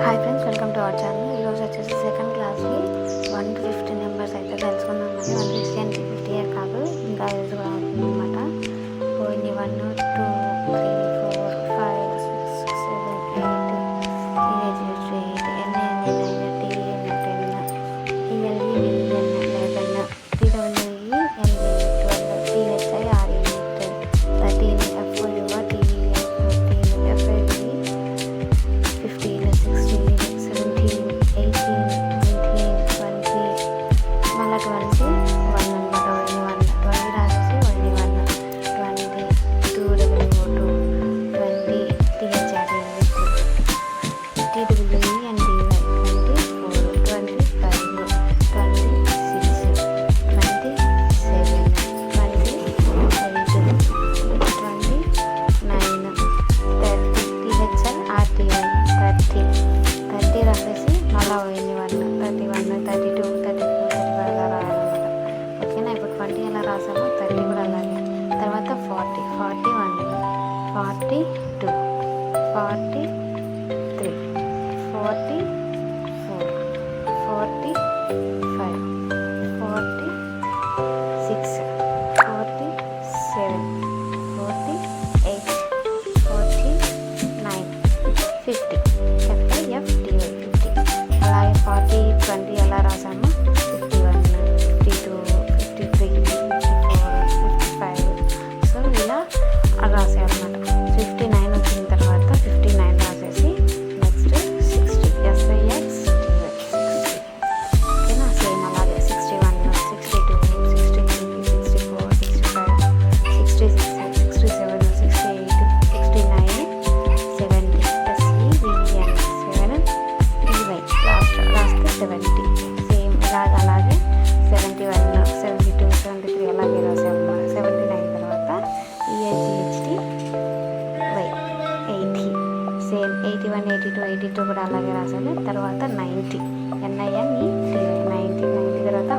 Hi friends, welcome to our channel. ఈరోజు వచ్చేసి second క్లాస్కి 1 to 15 నెంబర్స్ అయితే తెలుసుకుందామండి. 150 అంటే 50 కాదు, ఇంకా ఇది కూడా అవుతుంది అనమాట. పోయింది 1 2 3 4 5 6 7 8 ఎన్ని 9 10 రాసాము. 30 కూడా అలాగే. తర్వాత 40 41 42 43 44 45 46 47 48 49 50 FIFTY 50. అలాగే 40 20 ఎలా రాసాము. 51 52 53 సో ఇలా రాసేయాలన్నమాట. 59 వచ్చిన తర్వాత 59 రాసేసి నెక్స్ట్ 60 SIX ఓకేనా. సేమ్ అలాగే 61 62 63 64 65 66 67 68 69 70 SEVEN 7 EY లాస్ట్ రాస్తే 70. సేమ్ అలాగే 71 72 73 అలాగే రాసాము. 79 తర్వాత EHGHTY 80 సేమ్ 81 82 కూడా అలాగే రాసాము. తర్వాత 90 NINE 90 తర్వాత